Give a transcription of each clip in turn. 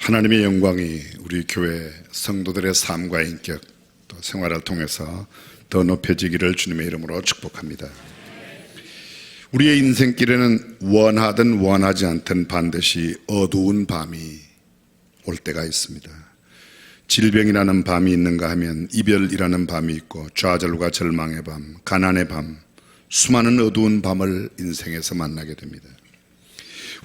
하나님의 영광이 우리 교회 성도들의 삶과 인격 또 생활을 통해서 더 높여지기를 주님의 이름으로 축복합니다. 우리의 인생길에는 원하든 원하지 않든 반드시 어두운 밤이 올 때가 있습니다. 질병이라는 밤이 있는가 하면 이별이라는 밤이 있고 좌절과 절망의 밤, 가난의 밤, 수많은 어두운 밤을 인생에서 만나게 됩니다.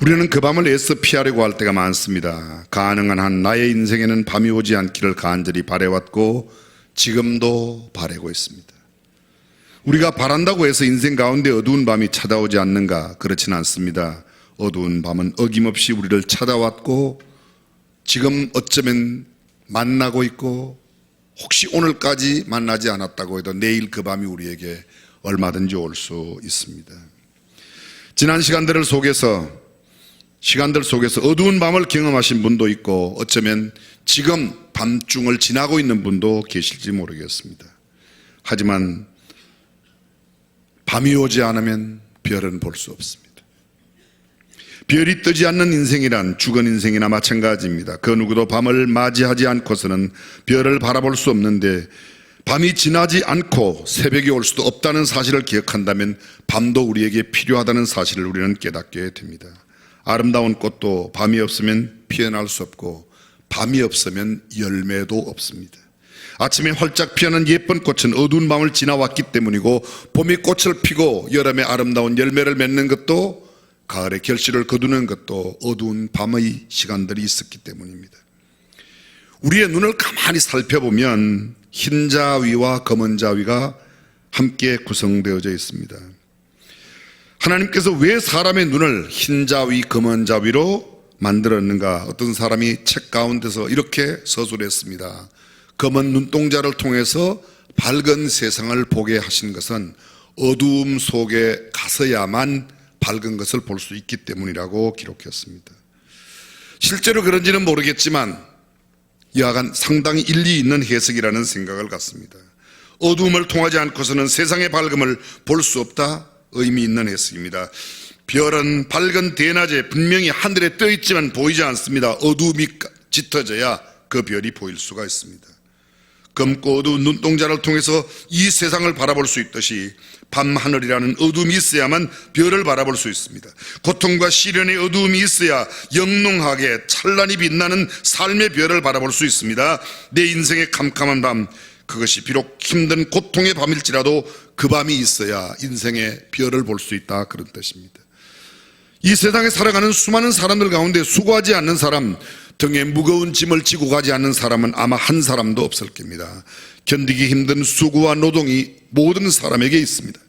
우리는 그 밤을 애써 피하려고 할 때가 많습니다. 가능한 한 나의 인생에는 밤이 오지 않기를 간절히 바래왔고 지금도 바라고 있습니다. 우리가 바란다고 해서 인생 가운데 어두운 밤이 찾아오지 않는가? 그렇지는 않습니다. 어두운 밤은 어김없이 우리를 찾아왔고 지금 어쩌면 만나고 있고 혹시 오늘까지 만나지 않았다고 해도 내일 그 밤이 우리에게 얼마든지 올 수 있습니다. 지난 시간들 속에서 어두운 밤을 경험하신 분도 있고 어쩌면 지금 밤중을 지나고 있는 분도 계실지 모르겠습니다. 하지만 밤이 오지 않으면 별은 볼 수 없습니다. 별이 뜨지 않는 인생이란 죽은 인생이나 마찬가지입니다. 그 누구도 밤을 맞이하지 않고서는 별을 바라볼 수 없는데 밤이 지나지 않고 새벽이 올 수도 없다는 사실을 기억한다면 밤도 우리에게 필요하다는 사실을 우리는 깨닫게 됩니다. 아름다운 꽃도 밤이 없으면 피어날 수 없고 밤이 없으면 열매도 없습니다. 아침에 활짝 피어난 예쁜 꽃은 어두운 밤을 지나왔기 때문이고 봄이 꽃을 피고 여름에 아름다운 열매를 맺는 것도 가을에 결실을 거두는 것도 어두운 밤의 시간들이 있었기 때문입니다. 우리의 눈을 가만히 살펴보면 흰 자위와 검은 자위가 함께 구성되어져 있습니다. 하나님께서 왜 사람의 눈을 흰 자위, 검은 자위로 만들었는가? 어떤 사람이 책 가운데서 이렇게 서술했습니다. 검은 눈동자를 통해서 밝은 세상을 보게 하신 것은 어두움 속에 가서야만 밝은 것을 볼 수 있기 때문이라고 기록했습니다. 실제로 그런지는 모르겠지만 여하간 상당히 일리 있는 해석이라는 생각을 갖습니다. 어두움을 통하지 않고서는 세상의 밝음을 볼 수 없다? 의미 있는 해석입니다. 별은 밝은 대낮에 분명히 하늘에 떠 있지만 보이지 않습니다. 어두움이 짙어져야 그 별이 보일 수가 있습니다. 검고 어두운 눈동자를 통해서 이 세상을 바라볼 수 있듯이 밤하늘이라는 어두움이 있어야만 별을 바라볼 수 있습니다. 고통과 시련의 어두움이 있어야 영롱하게 찬란히 빛나는 삶의 별을 바라볼 수 있습니다. 내 인생의 캄캄한 밤, 그것이 비록 힘든 고통의 밤일지라도 그 밤이 있어야 인생의 별을 볼 수 있다, 그런 뜻입니다. 이 세상에 살아가는 수많은 사람들 가운데 수고하지 않는 사람, 등에 무거운 짐을 지고 가지 않는 사람은 아마 한 사람도 없을 겁니다. 견디기 힘든 수고와 노동이 모든 사람에게 있습니다.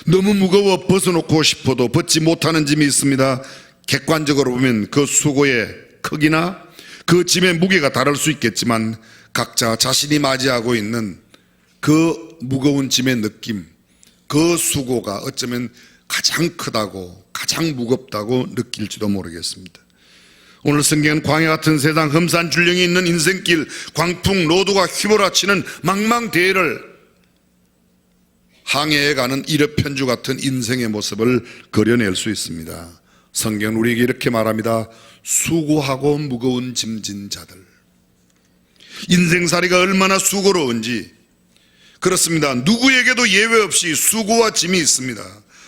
너무 무거워 벗어놓고 싶어도 벗지 못하는 짐이 있습니다. 객관적으로 보면 그 수고의 크기나 그 짐의 무게가 다를 수 있겠지만 각자 자신이 맞이하고 있는 그 무거운 짐의 느낌, 그 수고가 어쩌면 가장 크다고, 가장 무겁다고 느낄지도 모르겠습니다. 오늘 성경은 광야 같은 세상, 험산 줄령이 있는 인생길, 광풍 노도가 휘몰아치는 망망대해를 항해해가는 일업편주 같은 인생의 모습을 그려낼 수 있습니다. 성경은 우리에게 이렇게 말합니다. 수고하고 무거운 짐진 자들. 인생살이가 얼마나 수고로운지, 그렇습니다. 누구에게도 예외 없이 수고와 짐이 있습니다.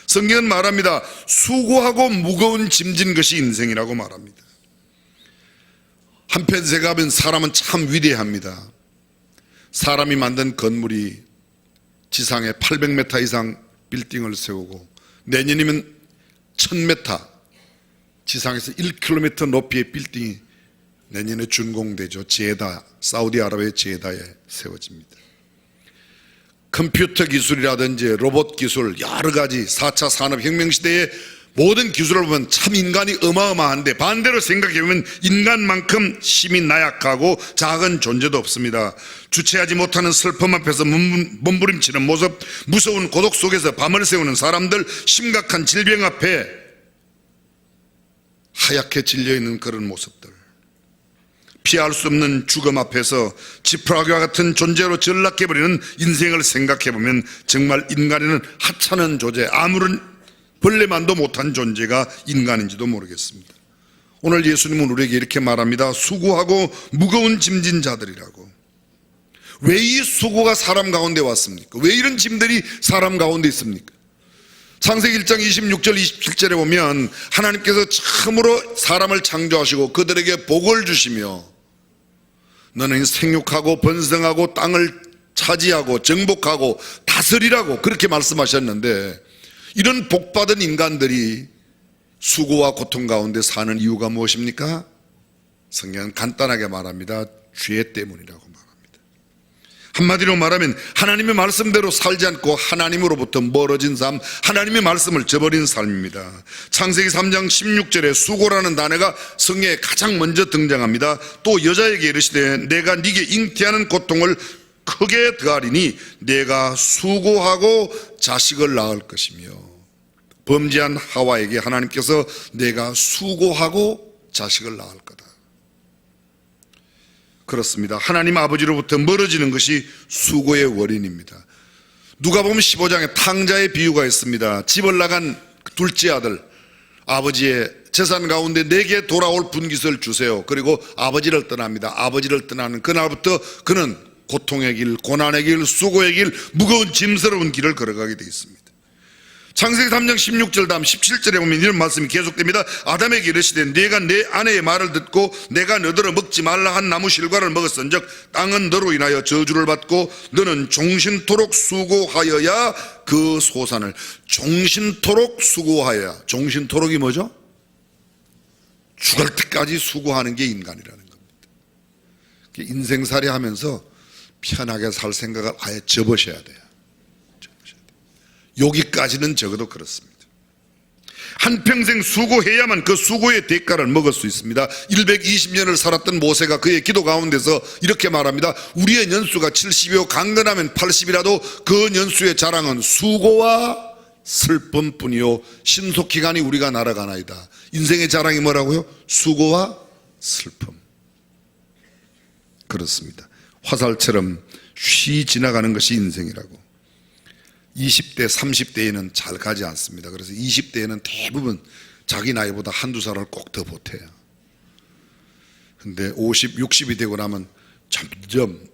성경은 말합니다. 수고하고 무거운 짐진 것이 인생이라고 말합니다. 한편 생각하면 사람은 참 위대합니다. 사람이 만든 건물이 지상에 800m 이상 빌딩을 세우고 내년이면 1000m, 지상에서 1km 높이의 빌딩이 내년에 준공되죠. 제다, 사우디아라비아 제다에 세워집니다. 컴퓨터 기술이라든지 로봇 기술, 여러 가지 4차 산업혁명 시대의 모든 기술을 보면 참 인간이 어마어마한데 반대로 생각해보면 인간만큼 힘이 나약하고 작은 존재도 없습니다. 주체하지 못하는 슬픔 앞에서 몸부림치는 모습, 무서운 고독 속에서 밤을 새우는 사람들, 심각한 질병 앞에 하얗게 질려있는 그런 모습들, 피할 수 없는 죽음 앞에서 지푸라기와 같은 존재로 전락해버리는 인생을 생각해보면 정말 인간에는 하찮은 존재, 아무런 벌레만도 못한 존재가 인간인지도 모르겠습니다. 오늘 예수님은 우리에게 이렇게 말합니다. 수고하고 무거운 짐진 자들이라고. 왜 이 수고가 사람 가운데 왔습니까? 왜 이런 짐들이 사람 가운데 있습니까? 창세기 1장 26절 27절에 보면 하나님께서 처음으로 사람을 창조하시고 그들에게 복을 주시며 너는 생육하고 번성하고 땅을 차지하고 정복하고 다스리라고 그렇게 말씀하셨는데, 이런 복받은 인간들이 수고와 고통 가운데 사는 이유가 무엇입니까? 성경은 간단하게 말합니다. 죄 때문이라고 말합니다. 한마디로 말하면 하나님의 말씀대로 살지 않고 하나님으로부터 멀어진 삶, 하나님의 말씀을 저버린 삶입니다. 창세기 3장 16절에 수고라는 단어가 성경에 가장 먼저 등장합니다. 또 여자에게 이르시되 내가 네게 잉태하는 고통을 크게 더하리니 내가 수고하고 자식을 낳을 것이며, 범죄한 하와에게 하나님께서 내가 수고하고 자식을 낳을 거다. 그렇습니다. 하나님 아버지로부터 멀어지는 것이 수고의 원인입니다. 누가복음 15장에 탕자의 비유가 있습니다. 집을 나간 둘째 아들, 아버지의 재산 가운데 내게 돌아올 분깃을 주세요. 그리고 아버지를 떠납니다. 아버지를 떠나는 그날부터 그는 고통의 길, 고난의 길, 수고의 길, 무거운 짐스러운 길을 걸어가게 되어 있습니다. 창세기 3장 16절 다음 17절에 보면 이런 말씀이 계속됩니다. 아담에게 이르시되 네가 내 아내의 말을 듣고 내가 너더러 먹지 말라 한 나무 실과를 먹었은즉 땅은 너로 인하여 저주를 받고 너는 종신토록 수고하여야 그 소산을. 종신토록 수고하여야. 종신토록이 뭐죠? 죽을 때까지 수고하는 게 인간이라는 겁니다. 인생살이 하면서 편하게 살 생각을 아예 접으셔야 돼요. 여기까지는 적어도 그렇습니다. 한평생 수고해야만 그 수고의 대가를 먹을 수 있습니다. 120년을 살았던 모세가 그의 기도 가운데서 이렇게 말합니다. 우리의 연수가 70이요 강건하면 80이라도 그 연수의 자랑은 수고와 슬픔뿐이요 신속히 가니 우리가 날아가나이다. 인생의 자랑이 뭐라고요? 수고와 슬픔. 그렇습니다. 화살처럼 쉬 지나가는 것이 인생이라고. 20대, 30대에는 잘 가지 않습니다. 그래서 20대에는 대부분 자기 나이보다 한두 살을 꼭 더 보태요. 근데 50, 60이 되고 나면 점점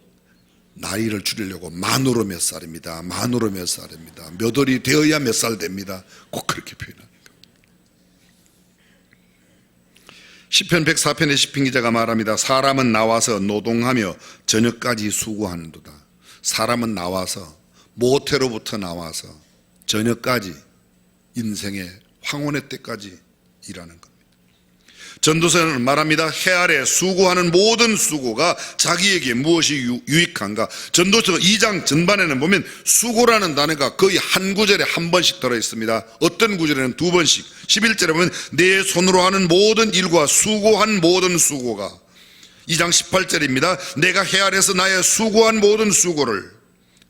나이를 줄이려고 만으로 몇 살입니다. 만으로 몇 살입니다. 몇 월이 되어야 몇 살 됩니다. 꼭 그렇게 표현합니다. 시편 104편의 시편 기자가 말합니다. 사람은 나와서 노동하며 저녁까지 수고하는도다. 사람은 나와서, 모태로부터 나와서 저녁까지, 인생의 황혼의 때까지 일하는 겁니다. 전도서는 말합니다. 해 아래 수고하는 모든 수고가 자기에게 무엇이 유익한가. 전도서 2장 전반에는 보면 수고라는 단어가 거의 한 구절에 한 번씩 들어있습니다. 어떤 구절에는 두 번씩. 11절에 보면 내 손으로 하는 모든 일과 수고한 모든 수고가. 2장 18절입니다. 내가 해 아래서 나의 수고한 모든 수고를,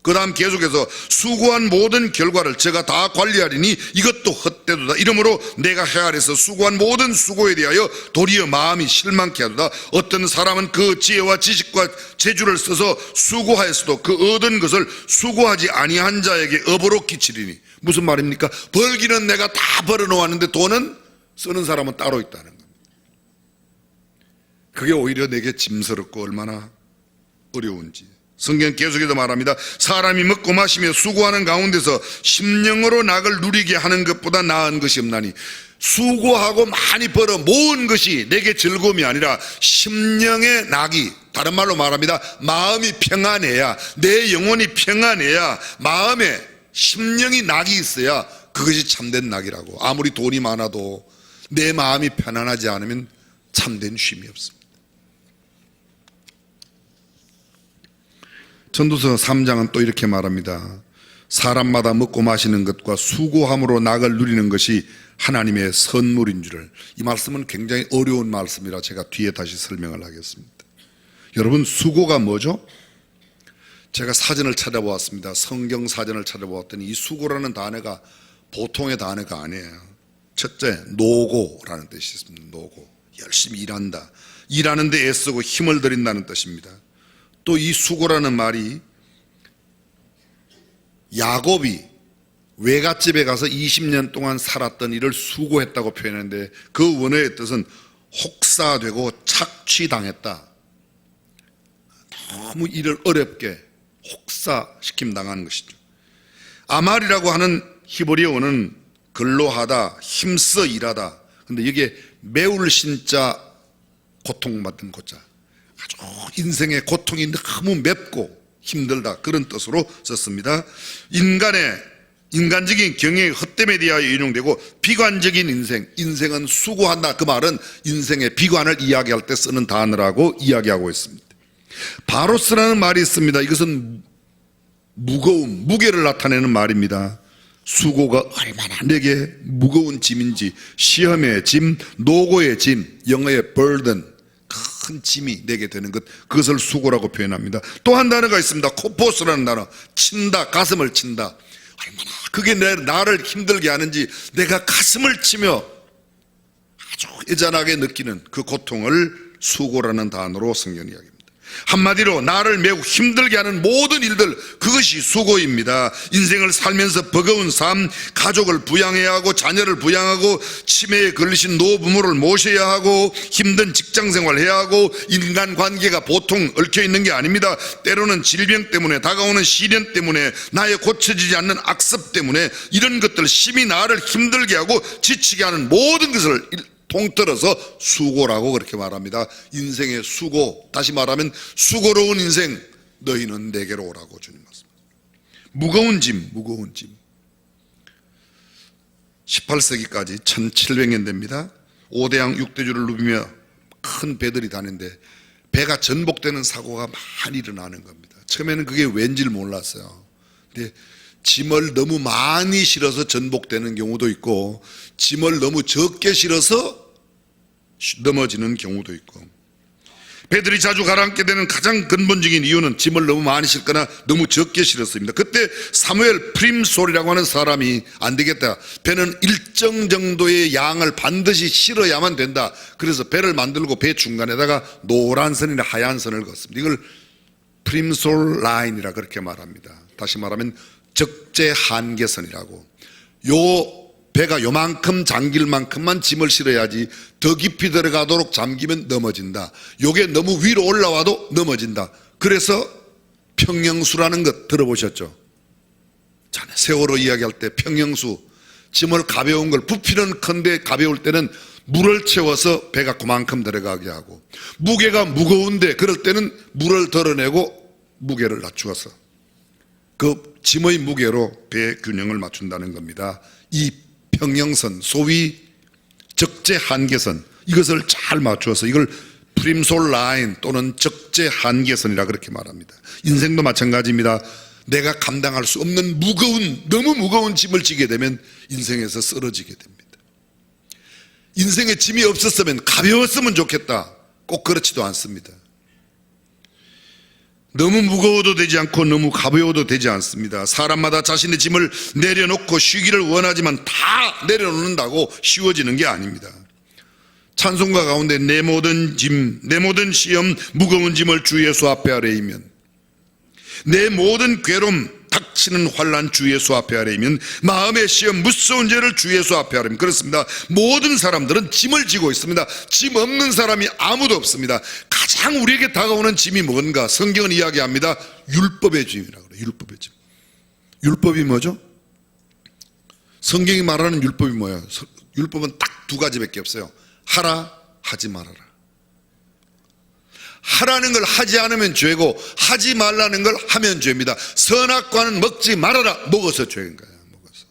그 다음 계속해서 수고한 모든 결과를 제가 다 관리하리니 이것도 헛되도다. 이러므로 내가 해 아래서 수고한 모든 수고에 대하여 도리어 마음이 실망케 하도다. 어떤 사람은 그 지혜와 지식과 재주를 써서 수고하였어도 그 얻은 것을 수고하지 아니한 자에게 업으로 끼치리니. 무슨 말입니까? 벌기는 내가 다 벌어놓았는데 돈은 쓰는 사람은 따로 있다는 겁니다. 그게 오히려 내게 짐스럽고 얼마나 어려운지. 성경 계속해서 말합니다. 사람이 먹고 마시며 수고하는 가운데서 심령으로 낙을 누리게 하는 것보다 나은 것이 없나니. 수고하고 많이 벌어 모은 것이 내게 즐거움이 아니라 심령의 낙이, 다른 말로 말합니다. 마음이 평안해야, 내 영혼이 평안해야, 마음에 심령이 낙이 있어야 그것이 참된 낙이라고. 아무리 돈이 많아도 내 마음이 편안하지 않으면 참된 쉼이 없습니다. 전도서 3장은 또 이렇게 말합니다. 사람마다 먹고 마시는 것과 수고함으로 낙을 누리는 것이 하나님의 선물인 줄을. 이 말씀은 굉장히 어려운 말씀이라 제가 뒤에 다시 설명을 하겠습니다. 여러분, 수고가 뭐죠? 제가 사전을 찾아보았습니다. 성경 사전을 찾아보았더니 이 수고라는 단어가 보통의 단어가 아니에요. 첫째, 노고라는 뜻이 있습니다. 노고. 열심히 일한다. 일하는데 애쓰고 힘을 들인다는 뜻입니다. 또 이 수고라는 말이 야곱이 외갓집에 가서 20년 동안 살았던 일을 수고했다고 표현했는데 그 원어의 뜻은 혹사되고 착취당했다. 너무 일을 어렵게 혹사시킴 당하는 것이죠. 아말이라고 하는 히브리어는 근로하다, 힘써 일하다. 근데 이게 매울 신자 고통받는 고자. 아주 인생의 고통이 너무 맵고 힘들다, 그런 뜻으로 썼습니다. 인간적인 경영의 헛됨에 대하여 인용되고 비관적인 인생은 수고한다, 그 말은 인생의 비관을 이야기할 때 쓰는 단어라고 이야기하고 있습니다. 바로스라는 말이 있습니다. 이것은 무거움, 무게를 나타내는 말입니다. 수고가 얼마나 내게 무거운 짐인지, 시험의 짐, 노고의 짐, 영어의 burden, 큰 짐이 내게 되는 것, 그것을 수고라고 표현합니다. 또 한 단어가 있습니다. 코포스라는 단어, 친다, 가슴을 친다. 얼마나 그게 나를 힘들게 하는지 내가 가슴을 치며 아주 애잔하게 느끼는 그 고통을 수고라는 단어로 성경이 이야기합니다. 한마디로 나를 매우 힘들게 하는 모든 일들, 그것이 수고입니다. 인생을 살면서 버거운 삶, 가족을 부양해야 하고 자녀를 부양하고 치매에 걸리신 노부모를 모셔야 하고 힘든 직장생활 해야 하고 인간관계가 보통 얽혀있는 게 아닙니다. 때로는 질병 때문에, 다가오는 시련 때문에, 나의 고쳐지지 않는 악습 때문에 이런 것들, 심히 나를 힘들게 하고 지치게 하는 모든 것을 통틀어서 수고라고 그렇게 말합니다. 인생의 수고, 다시 말하면 수고로운 인생, 너희는 내게로 오라고 주님 말씀합니다. 무거운 짐. 18세기까지 1700년 됩니다. 5대양 6대주를 누비며 큰 배들이 다니는데 배가 전복되는 사고가 많이 일어나는 겁니다. 처음에는 그게 왠지를 몰랐어요. 근데 짐을 너무 많이 실어서 전복되는 경우도 있고, 짐을 너무 적게 실어서 넘어지는 경우도 있고, 배들이 자주 가라앉게 되는 가장 근본적인 이유는 짐을 너무 많이 실거나 너무 적게 실었습니다. 그때 사무엘 프림솔이라고 하는 사람이 안 되겠다, 배는 일정 정도의 양을 반드시 실어야만 된다. 그래서 배를 만들고 배 중간에다가 노란 선이나 하얀 선을 그었습니다. 이걸 프림솔 라인이라 그렇게 말합니다. 다시 말하면 적재 한계선이라고. 요 배가 요만큼 잠길 만큼만 짐을 실어야지 더 깊이 들어가도록 잠기면 넘어진다. 요게 너무 위로 올라와도 넘어진다. 그래서 평형수라는 것 들어보셨죠? 전에 세월호 이야기할 때 평형수, 짐을 가벼운 걸, 부피는 큰데 가벼울 때는 물을 채워서 배가 그만큼 들어가게 하고, 무게가 무거운데 그럴 때는 물을 덜어내고 무게를 낮추어서 그 짐의 무게로 배 균형을 맞춘다는 겁니다. 이 평형선, 소위 적재 한계선, 이것을 잘 맞추어서 이걸 프림솔 라인 또는 적재 한계선이라 그렇게 말합니다. 인생도 마찬가지입니다. 내가 감당할 수 없는 너무 무거운 짐을 지게 되면 인생에서 쓰러지게 됩니다. 인생에 짐이 없었으면 가벼웠으면 좋겠다, 꼭 그렇지도 않습니다. 너무 무거워도 되지 않고 너무 가벼워도 되지 않습니다. 사람마다 자신의 짐을 내려놓고 쉬기를 원하지만 다 내려놓는다고 쉬워지는 게 아닙니다. 찬송가 가운데 내 모든 짐, 내 모든 시험, 무거운 짐을 주 예수 앞에 아뢰이면, 내 모든 괴로움, 닥치는 환난 주 예수 앞에 아뢰이면, 마음의 시험, 무서운 죄를 주 예수 앞에 아뢰이면. 그렇습니다. 모든 사람들은 짐을 지고 있습니다. 짐 없는 사람이 아무도 없습니다. 가장 우리에게 다가오는 짐이 뭔가? 성경은 이야기합니다. 율법의 짐이라고 그래요. 율법의 짐. 율법이 뭐죠? 성경이 말하는 율법이 뭐예요? 율법은 딱 두 가지밖에 없어요. 하라, 하지 말아라. 하라는 걸 하지 않으면 죄고, 하지 말라는 걸 하면 죄입니다. 선악과는 먹지 말아라, 먹어서 죄인 거예요. 먹어서.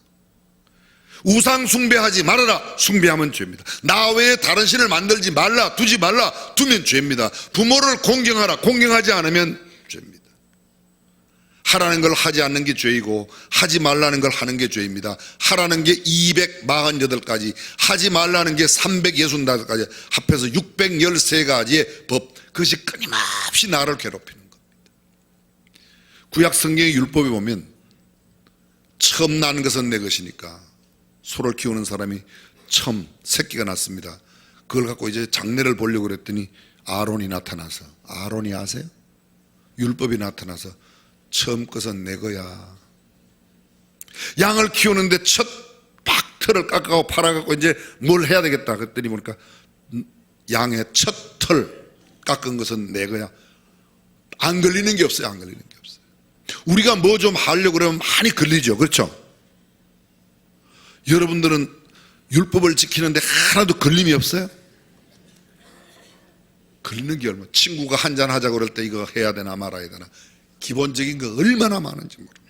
우상 숭배하지 말아라, 숭배하면 죄입니다. 나 외에 다른 신을 만들지 말라, 두지 말라, 두면 죄입니다. 부모를 공경하라, 공경하지 않으면 죄입니다. 하라는 걸 하지 않는 게 죄이고, 하지 말라는 걸 하는 게 죄입니다. 하라는 게 248가지, 하지 말라는 게 365가지, 합해서 613가지의 법, 그것이 끊임없이 나를 괴롭히는 겁니다. 구약 성경의 율법에 보면 처음 난 것은 내 것이니까, 소를 키우는 사람이 처음 새끼가 났습니다. 그걸 갖고 이제 장례를 보려고 그랬더니 아론이 나타나서, 아론이 아세요? 율법이 나타나서 처음 것은 내 거야. 양을 키우는데 첫 박터를 깎아고 팔아갖고 이제 뭘 해야 되겠다 그랬더니 보니까 양의 첫 털 깎은 것은 내 거야. 안 걸리는 게 없어요. 안 걸리는 게 없어요. 우리가 뭐 좀 하려고 그러면 많이 걸리죠. 그렇죠? 여러분들은 율법을 지키는데 하나도 걸림이 없어요? 걸리는 게 얼마나. 친구가 한잔 하자고 그럴 때 이거 해야 되나 말아야 되나, 기본적인 거 얼마나 많은지 모릅니다.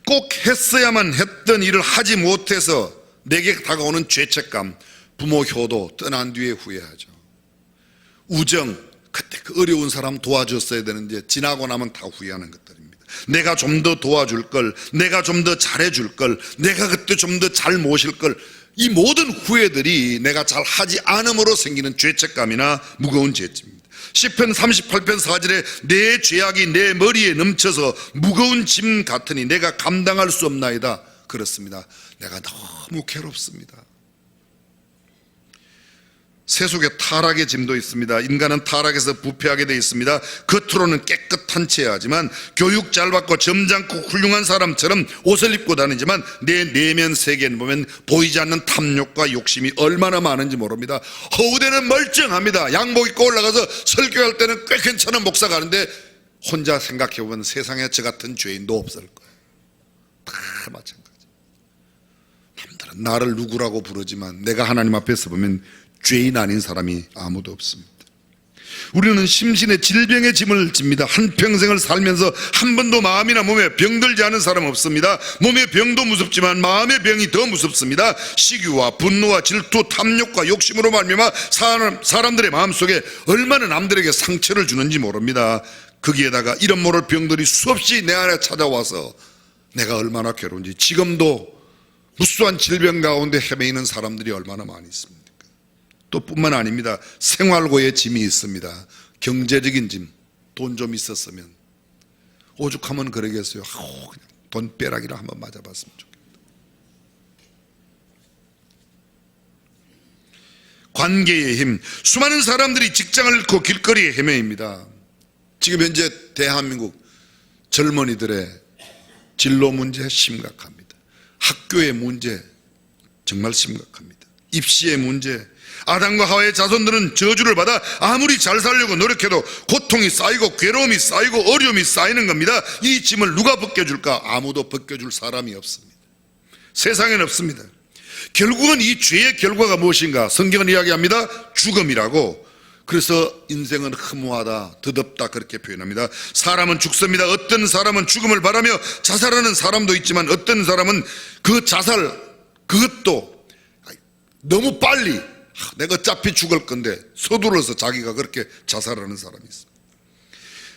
꼭 했어야만 했던 일을 하지 못해서 내게 다가오는 죄책감, 부모 효도, 떠난 뒤에 후회하죠. 우정, 그때 그 어려운 사람 도와줬어야 되는데 지나고 나면 다 후회하는 것들입니다. 내가 좀 더 도와줄 걸, 내가 좀 더 잘해줄 걸, 내가 그때 좀 더 잘 모실 걸. 이 모든 후회들이 내가 잘 하지 않음으로 생기는 죄책감이나 무거운 죄입니다. 시편 38편 4절에 내 죄악이 내 머리에 넘쳐서 무거운 짐 같으니 내가 감당할 수 없나이다. 그렇습니다. 내가 너무 괴롭습니다. 세속에 타락의 짐도 있습니다. 인간은 타락해서 부패하게 되어 있습니다. 겉으로는 깨끗한 체하지만 교육 잘 받고 점잖고 훌륭한 사람처럼 옷을 입고 다니지만 내 내면 세계는 보면 보이지 않는 탐욕과 욕심이 얼마나 많은지 모릅니다. 허우대는 멀쩡합니다. 양복 입고 올라가서 설교할 때는 꽤 괜찮은 목사가 하는데 혼자 생각해보면 세상에 저 같은 죄인도 없을 거예요. 다 마찬가지. 남들은 나를 누구라고 부르지만 내가 하나님 앞에서 보면 죄인 아닌 사람이 아무도 없습니다. 우리는 심신의 질병의 짐을 집니다. 한평생을 살면서 한 번도 마음이나 몸에 병들지 않은 사람 없습니다. 몸의 병도 무섭지만 마음의 병이 더 무섭습니다. 시기와 분노와 질투, 탐욕과 욕심으로 말미암아 사람들의 마음속에 얼마나 남들에게 상처를 주는지 모릅니다. 거기에다가 이런 모를 병들이 수없이 내 안에 찾아와서 내가 얼마나 괴로운지, 지금도 무수한 질병 가운데 헤매이는 사람들이 얼마나 많이 있습니다. 또 뿐만 아닙니다. 생활고의 짐이 있습니다. 경제적인 짐, 돈 좀 있었으면, 오죽하면 그러겠어요. 그냥 돈 빼라기를 한번 맞아봤으면 좋겠다. 관계의 힘, 수많은 사람들이 직장을 잃고 길거리에 헤매입니다. 지금 현재 대한민국 젊은이들의 진로 문제 심각합니다. 학교의 문제 정말 심각합니다. 입시의 문제, 아담과 하와의 자손들은 저주를 받아 아무리 잘 살려고 노력해도 고통이 쌓이고 괴로움이 쌓이고 어려움이 쌓이는 겁니다. 이 짐을 누가 벗겨줄까? 아무도 벗겨줄 사람이 없습니다. 세상에는 없습니다. 결국은 이 죄의 결과가 무엇인가? 성경은 이야기합니다. 죽음이라고. 그래서 인생은 허무하다, 더덥다, 그렇게 표현합니다. 사람은 죽습니다. 어떤 사람은 죽음을 바라며 자살하는 사람도 있지만 어떤 사람은 그 자살, 그것도 너무 빨리, 내가 어차피 죽을 건데 서둘러서 자기가 그렇게 자살하는 사람이 있어요.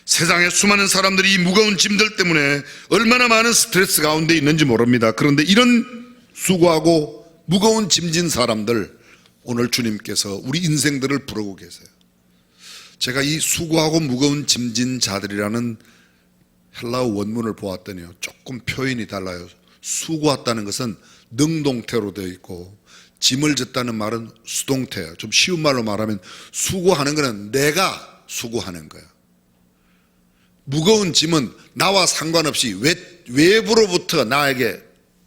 세상에 수많은 사람들이 이 무거운 짐들 때문에 얼마나 많은 스트레스 가운데 있는지 모릅니다. 그런데 이런 수고하고 무거운 짐진 사람들, 오늘 주님께서 우리 인생들을 부르고 계세요. 제가 이 수고하고 무거운 짐진 자들이라는 헬라어 원문을 보았더니요, 조금 표현이 달라요. 수고했다는 것은 능동태로 되어 있고, 짐을 졌다는 말은 수동태예요. 좀 쉬운 말로 말하면 수고하는 것은 내가 수고하는 거야. 무거운 짐은 나와 상관없이 외부로부터 나에게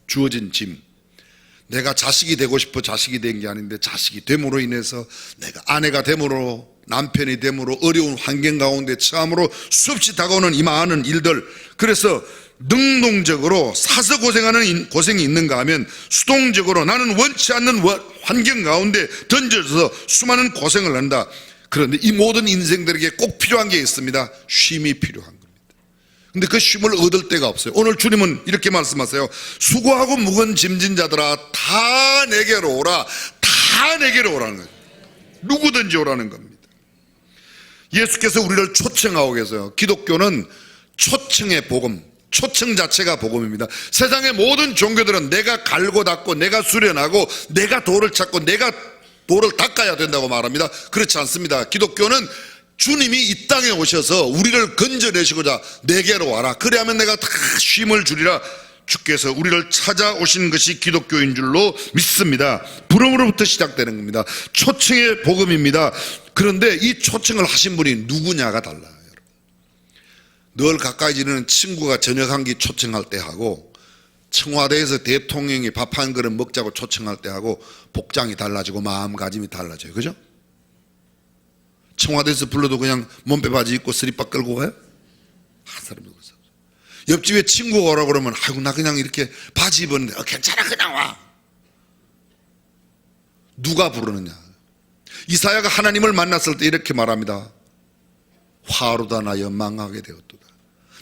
주어진 짐. 내가 자식이 되고 싶어 자식이 된 게 아닌데 자식이 됨으로 인해서, 내가 아내가 됨으로, 남편이 됨으로, 어려운 환경 가운데 처함으로 수없이 다가오는 이 많은 일들. 그래서 능동적으로 사서 고생하는 고생이 있는가 하면 수동적으로 나는 원치 않는 환경 가운데 던져서 수많은 고생을 한다. 그런데 이 모든 인생들에게 꼭 필요한 게 있습니다. 쉼이 필요한 겁니다. 근데 그 쉼을 얻을 데가 없어요. 오늘 주님은 이렇게 말씀하세요. 수고하고 무거운 짐진 자들아, 다 내게로 오라. 다 내게로 오라는 거예요. 누구든지 오라는 겁니다. 예수께서 우리를 초청하고 계세요. 기독교는 초청의 복음, 초청 자체가 복음입니다. 세상의 모든 종교들은 내가 갈고 닦고 내가 수련하고 내가 도를 찾고 내가 도를 닦아야 된다고 말합니다. 그렇지 않습니다. 기독교는 주님이 이 땅에 오셔서 우리를 건져내시고자 내게로 와라. 그래야면 내가 다 쉼을 주리라. 주께서 우리를 찾아오신 것이 기독교인 줄로 믿습니다. 부름으로부터 시작되는 겁니다. 초청의 복음입니다. 그런데 이 초청을 하신 분이 누구냐가 달라요. 늘 가까이 지내는 친구가 저녁 한 끼 초청할 때 하고, 청와대에서 대통령이 밥 한 그릇 먹자고 초청할 때 하고 복장이 달라지고 마음가짐이 달라져요. 그죠? 청와대에서 불러도 그냥 몸빼바지 입고 스리빠 끌고 가요? 한 사람도 없어요. 옆집에 친구가 오라고 그러면 아이고 나 그냥 이렇게 바지 입었는데 괜찮아 그냥 와. 누가 부르느냐? 이사야가 하나님을 만났을 때 이렇게 말합니다. 화로다 나여 망하게 되었도다.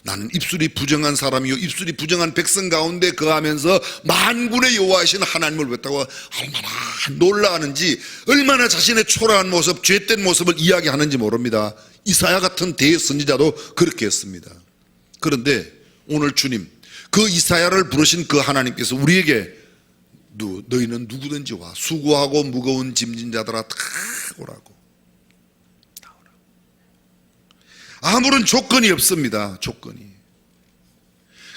나는 입술이 부정한 사람이요 입술이 부정한 백성 가운데 거하면서 만군의 여호와이신 하나님을 뵙다고 얼마나 놀라하는지, 얼마나 자신의 초라한 모습, 죄된 모습을 이야기하는지 모릅니다. 이사야 같은 대선지자도 그렇게 했습니다. 그런데 오늘 주님, 그 이사야를 부르신 그 하나님께서 우리에게 너희는 누구든지 와, 수고하고 무거운 짐진 자들아 다 오라고. 아무런 조건이 없습니다. 조건이.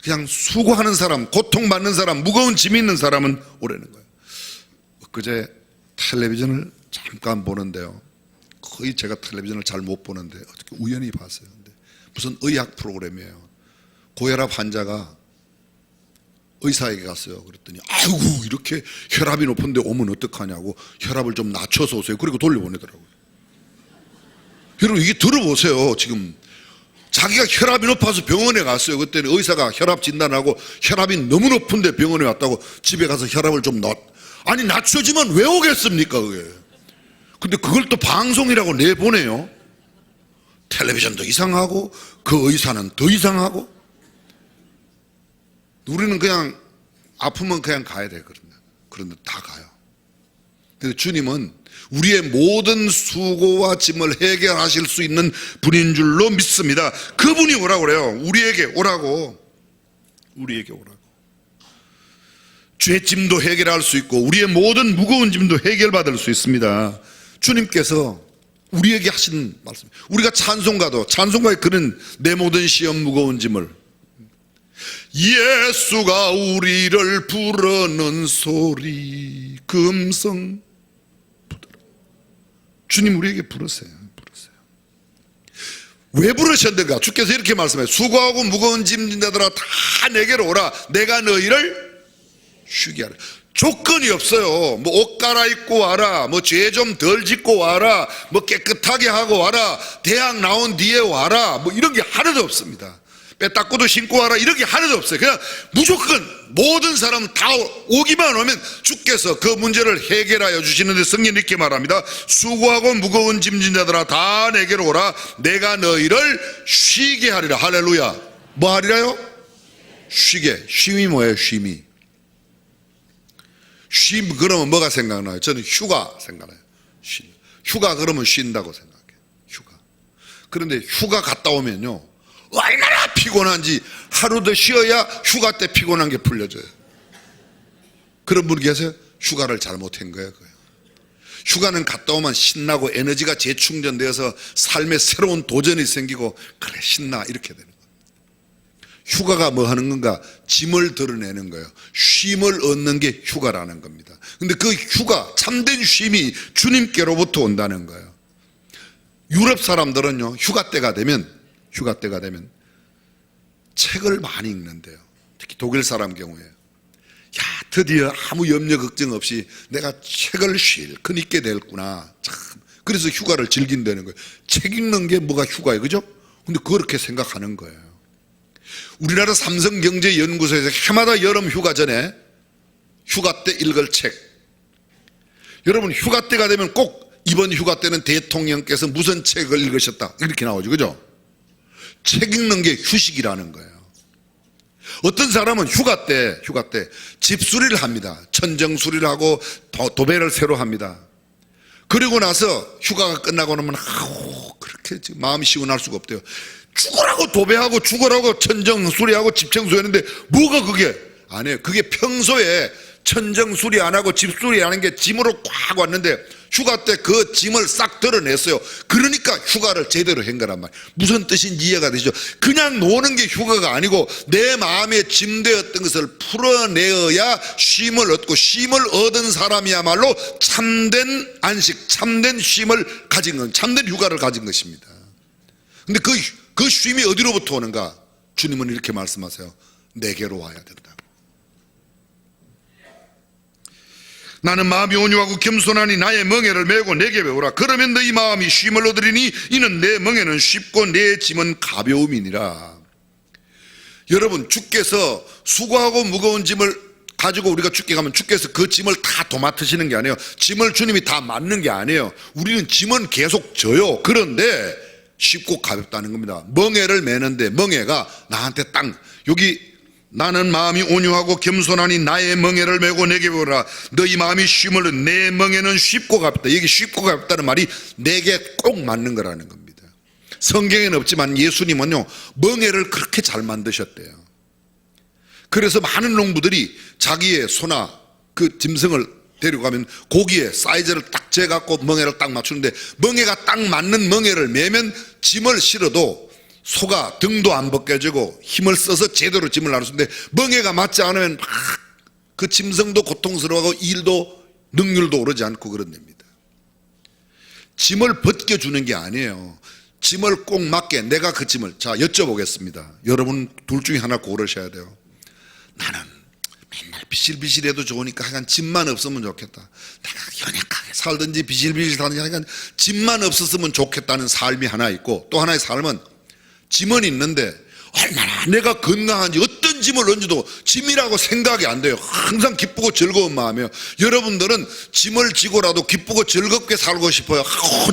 그냥 수고하는 사람, 고통받는 사람, 무거운 짐이 있는 사람은 오라는 거예요. 그제 텔레비전을 잠깐 보는데요, 거의 제가 텔레비전을 잘 못 보는데 어떻게 우연히 봤어요. 근데 무슨 의학 프로그램이에요. 고혈압 환자가 의사에게 갔어요. 그랬더니 아이고 이렇게 혈압이 높은데 오면 어떡하냐고, 혈압을 좀 낮춰서 오세요. 그리고 돌려보내더라고요. 여러분 이게 들어보세요. 지금 자기가 혈압이 높아서 병원에 갔어요. 그때는 의사가 혈압 진단하고 혈압이 너무 높은데 병원에 왔다고, 집에 가서 혈압을 좀 아니 낮춰지면 왜 오겠습니까 그게. 근데 그걸 또 방송이라고 내보내요. 텔레비전도 이상하고 그 의사는 더 이상하고. 우리는 그냥 아프면 그냥 가야 되거든요. 그런데 다 가요. 근데 주님은 우리의 모든 수고와 짐을 해결하실 수 있는 분인 줄로 믿습니다. 그분이 오라고 그래요. 우리에게 오라고. 우리에게 오라고. 죄짐도 해결할 수 있고 우리의 모든 무거운 짐도 해결받을 수 있습니다. 주님께서 우리에게 하신 말씀. 우리가 찬송가에 그런 내 모든 시험 무거운 짐을, 예수가 우리를 부르는 소리 금성. 주님 우리에게 부르세요. 왜 부르셨는가? 주께서 이렇게 말씀해요. 수고하고 무거운 짐진 자들아 다 내게로 오라. 내가 너희를 쉬게 하라. 조건이 없어요. 뭐 옷 갈아입고 와라, 뭐 죄 좀 덜 짓고 와라, 뭐 깨끗하게 하고 와라, 대학 나온 뒤에 와라, 뭐 이런 게 하나도 없습니다. 빼닦고도 신고 와라 이런 게 하나도 없어요. 그냥 무조건 모든 사람 다 오기만 하면 주께서 그 문제를 해결하여 주시는데, 성경 이렇게 말합니다. 수고하고 무거운 짐진 자들아 다 내게로 오라. 내가 너희를 쉬게 하리라. 할렐루야. 뭐 하리라요? 쉬게. 쉼이 뭐예요? 쉼이. 쉼 그러면 뭐가 생각나요? 저는 휴가 생각나요. 휴가 그러면 쉰다고 생각해요. 휴가. 그런데 휴가 갔다 오면요, 얼마나 피곤한지 하루 더 쉬어야 휴가 때 피곤한 게 풀려져요. 그런 분 계세요? 휴가를 잘못한 거예요. 휴가는 갔다 오면 신나고 에너지가 재충전되어서 삶에 새로운 도전이 생기고 그래 신나 이렇게 되는 거예요. 휴가가 뭐 하는 건가? 짐을 덜어내는 거예요. 쉼을 얻는 게 휴가라는 겁니다. 근데 그 휴가, 참된 쉼이 주님께로부터 온다는 거예요. 유럽 사람들은요, 휴가 때가 되면 책을 많이 읽는데요. 특히 독일 사람 경우에, 야 드디어 아무 염려 걱정 없이 내가 책을 실컷 읽게 됐구나. 참, 그래서 휴가를 즐긴다는 거예요. 책 읽는 게 뭐가 휴가예요, 그죠? 근데 그렇게 생각하는 거예요. 우리나라 삼성경제연구소에서 해마다 여름 휴가 전에 휴가 때 읽을 책, 여러분 휴가 때가 되면 꼭 이번 휴가 때는 대통령께서 무슨 책을 읽으셨다 이렇게 나오죠, 그죠? 책 읽는 게 휴식이라는 거예요. 어떤 사람은 휴가 때 집수리를 합니다. 천정수리를 하고 도배를 새로 합니다. 그리고 나서 휴가가 끝나고 나면 그렇게 마음이 시원할 수가 없대요. 죽으라고 도배하고 죽으라고 천정수리하고 집청소했는데 뭐가 그게 안 해요. 그게 평소에 천정수리 안 하고 집수리 하는 게 짐으로 꽉 왔는데 휴가 때 그 짐을 싹 덜어냈어요. 그러니까 휴가를 제대로 한 거란 말이에요. 무슨 뜻인지 이해가 되시죠? 그냥 노는 게 휴가가 아니고 내 마음에 짐되었던 것을 풀어내어야 쉼을 얻고, 쉼을 얻은 사람이야말로 참된 안식, 참된 쉼을 가진 건, 참된 휴가를 가진 것입니다. 근데 그 쉼이 어디로부터 오는가? 주님은 이렇게 말씀하세요. 내게로 와야 된다고. 나는 마음이 온유하고 겸손하니 나의 멍에를 메고 내게 배우라. 그러면 너희 마음이 쉼을 얻으리니 이는 내 멍에는 쉽고 내 짐은 가벼움이니라. 여러분, 주께서 수고하고 무거운 짐을 가지고 우리가 주께 가면 주께서 그 짐을 다 도맡으시는 게 아니에요. 짐을 주님이 다 맡는 게 아니에요. 우리는 짐은 계속 져요. 그런데 쉽고 가볍다는 겁니다. 멍에를 메는데 멍에가 나한테 딱 여기 나는 마음이 온유하고 겸손하니 나의 멍에를 메고 내게 배우라. 너희 마음이 쉼을 얻으니 내 멍에는 쉽고 가볍다. 여기 쉽고 가볍다는 말이 내게 꼭 맞는 거라는 겁니다. 성경에는 없지만 예수님은요 멍에를 그렇게 잘 만드셨대요. 그래서 많은 농부들이 자기의 소나 그 짐승을 데려가면 고기에 사이즈를 딱 재갖고 멍에를 딱 맞추는데 멍에가 딱 맞는 멍에를 매면 짐을 실어도 소가 등도 안 벗겨지고 힘을 써서 제대로 짐을 나르는데 멍에가 맞지 않으면 막 그 짐승도 고통스러워하고 일도 능률도 오르지 않고 그런답니다. 짐을 벗겨주는 게 아니에요. 짐을 꼭 맞게 내가 그 짐을 자 여쭤보겠습니다. 여러분 둘 중에 하나 고르셔야 돼요. 나는 맨날 비실비실해도 좋으니까 하여간 짐만 없으면 좋겠다. 내가 연약하게 살든지 비실비실 살든지 하여간 짐만 없었으면 좋겠다는 삶이 하나 있고 또 하나의 삶은 짐은 있는데 얼마나 내가 건강한지 어떤 짐을 얹어도 짐이라고 생각이 안 돼요. 항상 기쁘고 즐거운 마음이에요. 여러분들은 짐을 지고라도 기쁘고 즐겁게 살고 싶어요.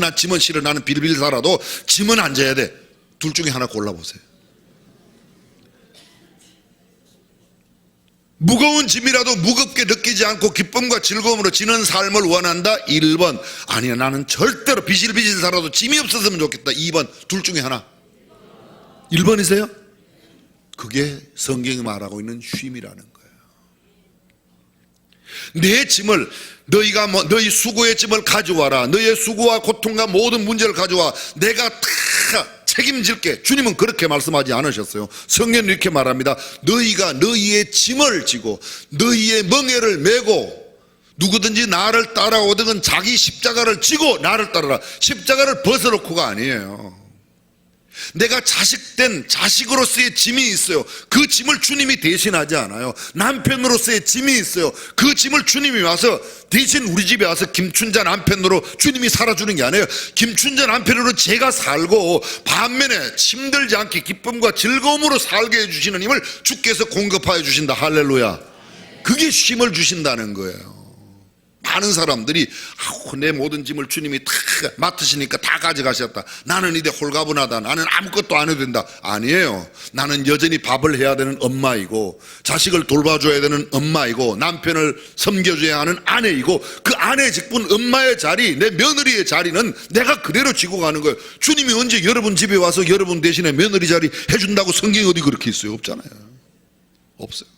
난 짐은 싫어. 나는 빌빌 살아도 짐은 안 져야 돼. 둘 중에 하나 골라보세요. 무거운 짐이라도 무겁게 느끼지 않고 기쁨과 즐거움으로 지는 삶을 원한다. 1번. 아니야, 나는 절대로 비실비실 살아도 짐이 없었으면 좋겠다. 2번. 둘 중에 하나. 1번이세요? 그게 성경이 말하고 있는 쉼이라는 거예요. 내 짐을 너희 수고의 짐을 가져와라. 너의 수고와 고통과 모든 문제를 가져와. 내가 다 책임질게. 주님은 그렇게 말씀하지 않으셨어요. 성경은 이렇게 말합니다. 너희가 너희의 짐을 지고 너희의 멍에를 메고 누구든지 나를 따라오든 자기 십자가를 지고 나를 따르라. 십자가를 벗어놓고가 아니에요. 내가 자식으로서의 짐이 있어요. 그 짐을 주님이 대신하지 않아요. 남편으로서의 짐이 있어요. 그 짐을 주님이 와서 대신 우리 집에 와서 김춘자 남편으로 주님이 살아주는 게 아니에요. 김춘자 남편으로 제가 살고 반면에 힘들지 않게 기쁨과 즐거움으로 살게 해주시는 힘을 주께서 공급하여 주신다. 할렐루야. 그게 쉼을 주신다는 거예요. 많은 사람들이 내 모든 짐을 주님이 다 맡으시니까 다 가져가셨다. 나는 이제 홀가분하다. 나는 아무것도 안 해도 된다. 아니에요. 나는 여전히 밥을 해야 되는 엄마이고 자식을 돌봐줘야 되는 엄마이고 남편을 섬겨줘야 하는 아내이고 그 아내 직분 엄마의 자리, 내 며느리의 자리는 내가 그대로 지고 가는 거예요. 주님이 언제 여러분 집에 와서 여러분 대신에 며느리 자리 해준다고 성경에 어디 그렇게 있어요? 없잖아요. 없어요.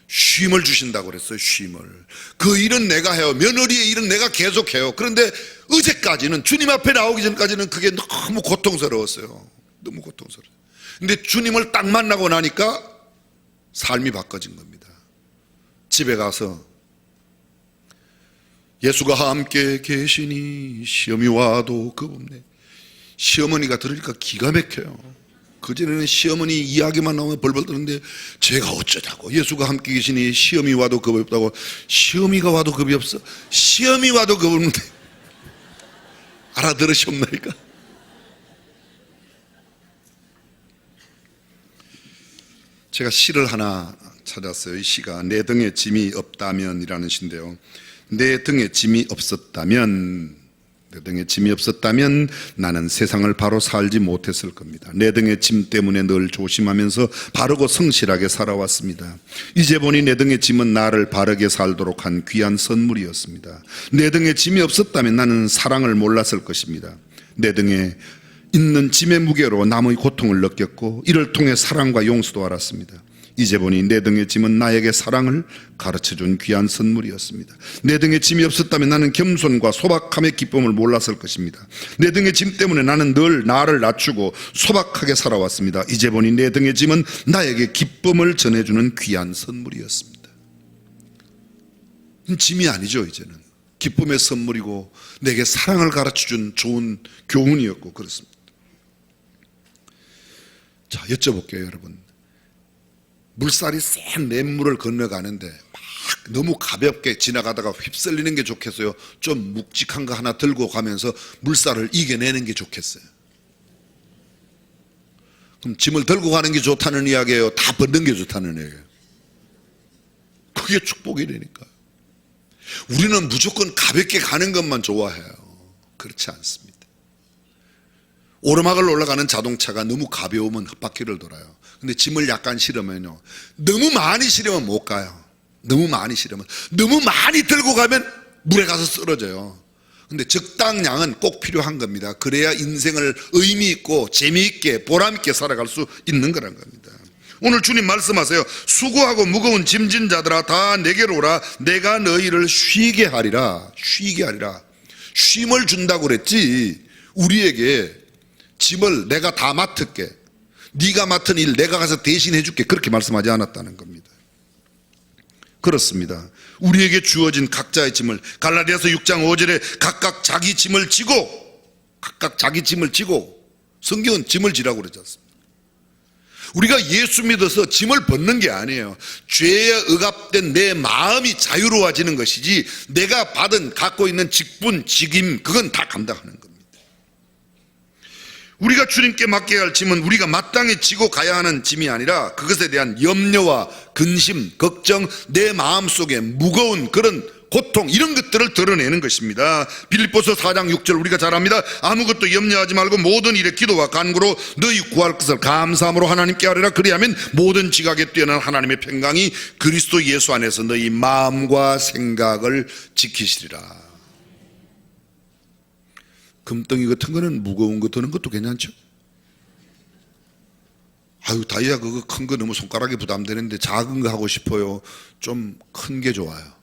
쉼을 주신다고 그랬어요. 쉼을. 그 일은 내가 해요. 며느리의 일은 내가 계속해요. 그런데 어제까지는 주님 앞에 나오기 전까지는 그게 너무 고통스러웠어요. 너무 고통스러워요. 근데 주님을 딱 만나고 나니까 삶이 바꿔진 겁니다. 집에 가서 예수가 함께 계시니 시험이 와도 겁없네. 시어머니가 들으니까 기가 막혀요. 그전에는 시어머니 이야기만 나오면 벌벌 떠는데 제가 어쩌자고. 예수가 함께 계시니 시험이 와도 겁이 없다고. 시험이가 와도 겁이 없어? 시험이 와도 겁이 없는데 알아들으셨나이까? 제가 시를 하나 찾았어요. 이 시가 내 등에 짐이 없다면 이라는 시인데요. 내 등에 짐이 없었다면 내 등에 짐이 없었다면 나는 세상을 바로 살지 못했을 겁니다. 내 등의 짐 때문에 늘 조심하면서 바르고 성실하게 살아왔습니다. 이제 보니 내 등의 짐은 나를 바르게 살도록 한 귀한 선물이었습니다. 내 등에 짐이 없었다면 나는 사랑을 몰랐을 것입니다. 내 등에 있는 짐의 무게로 남의 고통을 느꼈고 이를 통해 사랑과 용서도 알았습니다. 이제 보니 내 등의 짐은 나에게 사랑을 가르쳐준 귀한 선물이었습니다. 내 등에 짐이 없었다면 나는 겸손과 소박함의 기쁨을 몰랐을 것입니다. 내 등의 짐 때문에 나는 늘 나를 낮추고 소박하게 살아왔습니다. 이제 보니 내 등의 짐은 나에게 기쁨을 전해주는 귀한 선물이었습니다. 짐이 아니죠. 이제는 기쁨의 선물이고 내게 사랑을 가르쳐준 좋은 교훈이었고 그렇습니다. 자, 여쭤볼게요. 여러분, 물살이 센 냇물을 건너가는데 막 너무 가볍게 지나가다가 휩쓸리는 게 좋겠어요? 좀 묵직한 거 하나 들고 가면서 물살을 이겨내는 게 좋겠어요? 그럼 짐을 들고 가는 게 좋다는 이야기예요? 다 벗는 게 좋다는 이야기예요? 그게 축복이라니까. 우리는 무조건 가볍게 가는 것만 좋아해요. 그렇지 않습니다. 오르막을 올라가는 자동차가 너무 가벼우면 헛바퀴를 돌아요. 근데 짐을 약간 실으면요, 너무 많이 실으면 못 가요. 너무 많이 실으면, 너무 많이 들고 가면 물에 가서 쓰러져요. 근데 적당량은 꼭 필요한 겁니다. 그래야 인생을 의미 있고 재미있게 보람 있게 살아갈 수 있는 거란 겁니다. 오늘 주님 말씀하세요. 수고하고 무거운 짐진 자들아 다 내게로 오라. 내가 너희를 쉬게 하리라. 쉬게 하리라. 쉼을 준다고 그랬지, 우리에게 짐을 내가 다 맡을게, 네가 맡은 일 내가 가서 대신해 줄게, 그렇게 말씀하지 않았다는 겁니다. 그렇습니다. 우리에게 주어진 각자의 짐을, 갈라디아서 6장 5절에 각각 자기 짐을 지고, 각각 자기 짐을 지고, 성경은 짐을 지라고 그러지 않습니까? 우리가 예수 믿어서 짐을 벗는 게 아니에요. 죄에 억압된 내 마음이 자유로워지는 것이지, 내가 갖고 있는 직분, 직임, 그건 다 감당하는 겁니다. 우리가 주님께 맡겨야 할 짐은 우리가 마땅히 지고 가야 하는 짐이 아니라 그것에 대한 염려와 근심, 걱정, 내 마음속에 무거운 그런 고통, 이런 것들을 드러내는 것입니다. 빌립보서 4장 6절 우리가 잘 압니다. 아무것도 염려하지 말고 모든 일에 기도와 간구로 너희 구할 것을 감사함으로 하나님께 아뢰라. 그리하면 모든 지각에 뛰어난 하나님의 평강이 그리스도 예수 안에서 너희 마음과 생각을 지키시리라. 금덩이 같은 거는 무거운 거 드는 것도 괜찮죠? 아유, 다이아 그거 큰 거 너무 손가락에 부담되는데 작은 거 하고 싶어요. 좀 큰 게 좋아요.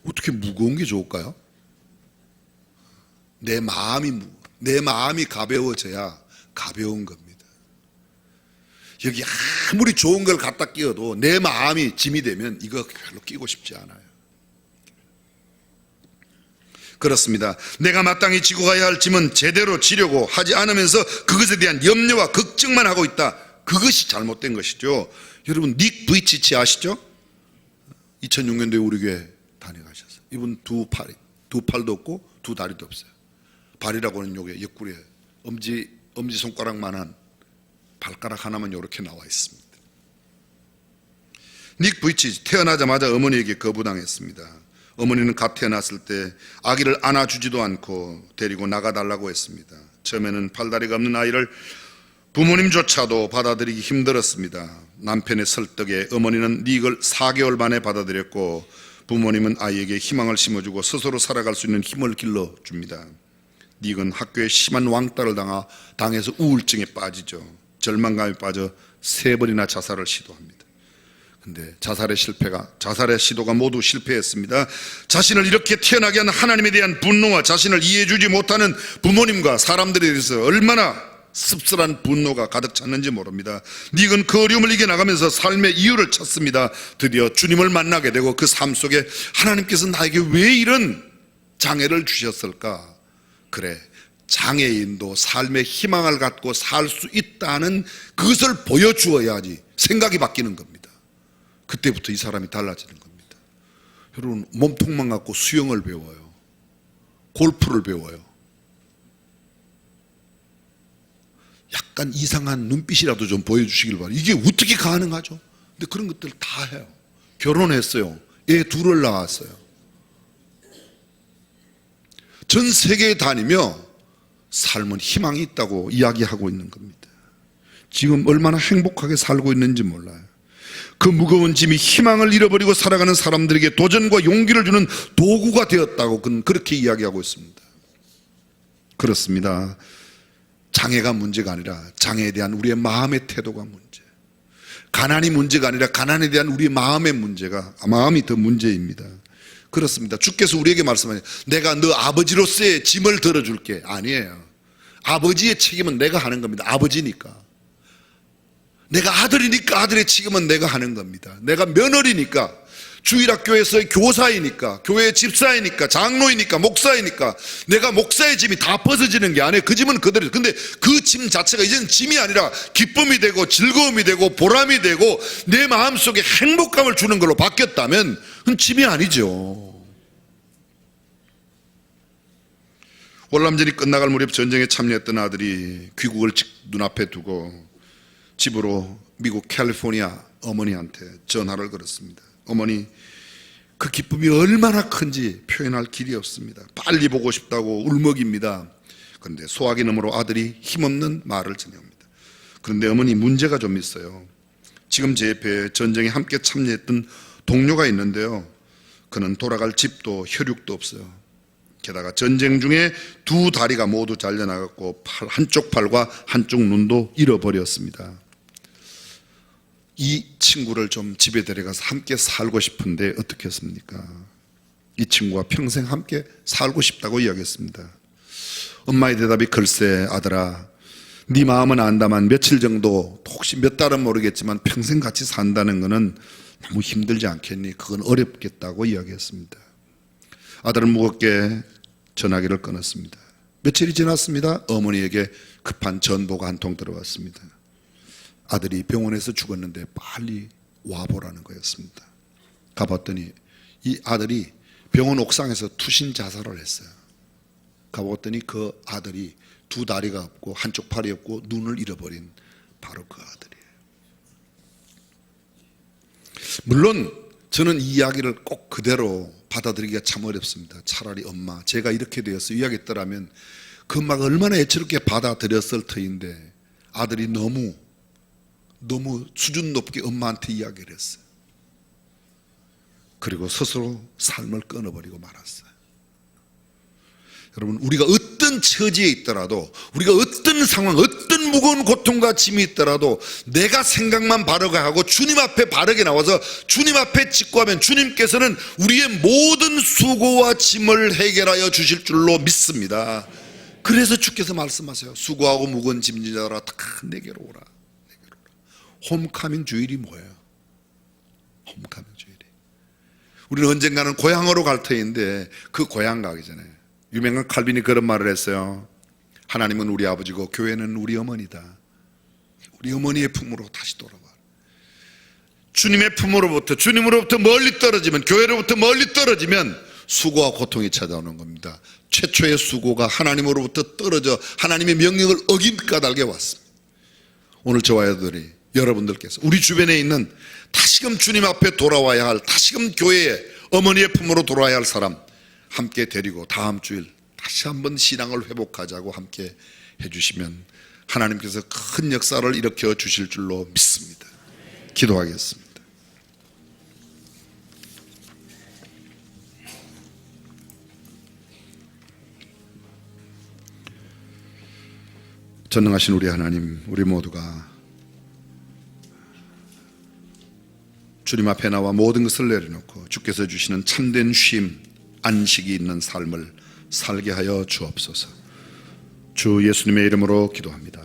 어떻게 무거운 게 좋을까요? 내 마음이 가벼워져야 가벼운 겁니다. 여기 아무리 좋은 걸 갖다 끼워도 내 마음이 짐이 되면 이거 별로 끼고 싶지 않아요. 그렇습니다. 내가 마땅히 지고 가야 할 짐은 제대로 지려고 하지 않으면서 그것에 대한 염려와 걱정만 하고 있다. 그것이 잘못된 것이죠. 여러분, 닉 부이치치 아시죠? 2006년도에 우리 교회 다녀가셨어요. 이분 두 팔도 없고 두 다리도 없어요. 발이라고는 요게 옆구리에 엄지 손가락만한 발가락 하나만 이렇게 나와 있습니다. 닉 부이치치 태어나자마자 어머니에게 거부당했습니다. 어머니는 갓 태어났을 때 아기를 안아주지도 않고 데리고 나가달라고 했습니다. 처음에는 팔다리가 없는 아이를 부모님조차도 받아들이기 힘들었습니다. 남편의 설득에 어머니는 닉을 4개월 만에 받아들였고, 부모님은 아이에게 희망을 심어주고 스스로 살아갈 수 있는 힘을 길러줍니다. 닉은 학교에 심한 왕따를 당해서 우울증에 빠지죠. 절망감에 빠져 3번이나 자살을 시도합니다. 근데 자살의 시도가 모두 실패했습니다. 자신을 이렇게 태어나게 한 하나님에 대한 분노와 자신을 이해해주지 못하는 부모님과 사람들에 대해서 얼마나 씁쓸한 분노가 가득 찼는지 모릅니다. 닉은 그 어려움을 이겨나가면서 삶의 이유를 찾습니다. 드디어 주님을 만나게 되고 그 삶 속에 하나님께서 나에게 왜 이런 장애를 주셨을까? 그래, 장애인도 삶의 희망을 갖고 살 수 있다는 그것을 보여주어야지 생각이 바뀌는 겁니다. 그때부터 이 사람이 달라지는 겁니다. 여러분, 몸통만 갖고 수영을 배워요. 골프를 배워요. 약간 이상한 눈빛이라도 좀 보여주시길 바라요. 이게 어떻게 가능하죠? 근데 그런 것들 다 해요. 결혼했어요. 애 2을 낳았어요. 전 세계에 다니며 삶은 희망이 있다고 이야기하고 있는 겁니다. 지금 얼마나 행복하게 살고 있는지 몰라요. 그 무거운 짐이 희망을 잃어버리고 살아가는 사람들에게 도전과 용기를 주는 도구가 되었다고 그는 그렇게 이야기하고 있습니다. 그렇습니다. 장애가 문제가 아니라 장애에 대한 우리의 마음의 태도가 문제, 가난이 문제가 아니라 가난에 대한 우리의 마음의 마음이 더 문제입니다. 그렇습니다. 주께서 우리에게 말씀하세요. 내가 너 아버지로서의 짐을 들어줄게. 아니에요. 아버지의 책임은 내가 하는 겁니다. 아버지니까. 내가 아들이니까 아들의 책임은 내가 하는 겁니다. 내가 며느리니까 주일학교에서의 교사이니까, 교회 집사이니까, 장로이니까, 목사이니까 내가 목사의 짐이 다 벗어지는 게 아니에요. 그 짐은 그대로. 근데 그 짐 자체가 이제는 짐이 아니라 기쁨이 되고 즐거움이 되고 보람이 되고 내 마음속에 행복감을 주는 걸로 바뀌었다면 그건 짐이 아니죠. 월남전이 끝나갈 무렵 전쟁에 참여했던 아들이 귀국을 눈앞에 두고 집으로 미국 캘리포니아 어머니한테 전화를 걸었습니다. 어머니, 그 기쁨이 얼마나 큰지 표현할 길이 없습니다. 빨리 보고 싶다고 울먹입니다. 그런데 소화기 너머로 아들이 힘없는 말을 전해옵니다. 그런데 어머니, 문제가 좀 있어요. 지금 제 옆에 전쟁에 함께 참여했던 동료가 있는데요, 그는 돌아갈 집도 혈육도 없어요. 게다가 전쟁 중에 두 다리가 모두 잘려나갔고 한쪽 팔과 한쪽 눈도 잃어버렸습니다. 이 친구를 좀 집에 데려가서 함께 살고 싶은데 어떻게 했습니까? 이 친구와 평생 함께 살고 싶다고 이야기했습니다. 엄마의 대답이, 글쎄 아들아, 네 마음은 안다만 며칠 정도, 혹시 몇 달은 모르겠지만 평생 같이 산다는 것은 너무 힘들지 않겠니? 그건 어렵겠다고 이야기했습니다. 아들은 무겁게 전화기를 끊었습니다. 며칠이 지났습니다. 어머니에게 급한 전보가 한 통 들어왔습니다. 아들이 병원에서 죽었는데 빨리 와보라는 거였습니다. 가봤더니 이 아들이 병원 옥상에서 투신 자살을 했어요. 가봤더니 그 아들이 두 다리가 없고 한쪽 팔이 없고 눈을 잃어버린 바로 그 아들이에요. 물론 저는 이 이야기를 꼭 그대로 받아들이기가 참 어렵습니다. 차라리 엄마, 제가 이렇게 되었어요 이야기했더라면 그 엄마가 얼마나 애처롭게 받아들였을 터인데 아들이 너무 수준 높게 엄마한테 이야기를 했어요. 그리고 스스로 삶을 끊어버리고 말았어요. 여러분, 우리가 어떤 처지에 있더라도, 우리가 어떤 상황, 어떤 무거운 고통과 짐이 있더라도 내가 생각만 바르게 하고 주님 앞에 바르게 나와서 주님 앞에 직구하면 주님께서는 우리의 모든 수고와 짐을 해결하여 주실 줄로 믿습니다. 그래서 주께서 말씀하세요. 수고하고 무거운 짐지자라 다 내게로 오라. 홈카밍 주일이 뭐예요? 홈카밍 주일이, 우리는 언젠가는 고향으로 갈 터인데 그 고향 가기 전에 유명한 칼빈이 그런 말을 했어요. 하나님은 우리 아버지고 교회는 우리 어머니다. 우리 어머니의 품으로 다시 돌아와. 주님의 품으로부터, 주님으로부터 멀리 떨어지면, 교회로부터 멀리 떨어지면 수고와 고통이 찾아오는 겁니다. 최초의 수고가 하나님으로부터 떨어져 하나님의 명령을 어긴 까닭에 왔습니다. 오늘 저와 여러분들께서 우리 주변에 있는 다시금 주님 앞에 돌아와야 할, 다시금 교회에 어머니의 품으로 돌아와야 할 사람 함께 데리고 다음 주일 다시 한번 신앙을 회복하자고 함께 해주시면 하나님께서 큰 역사를 일으켜 주실 줄로 믿습니다. 기도하겠습니다. 전능하신 우리 하나님, 우리 모두가 주님 앞에 나와 모든 것을 내려놓고 주께서 주시는 참된 쉼, 안식이 있는 삶을 살게 하여 주옵소서. 주 예수님의 이름으로 기도합니다.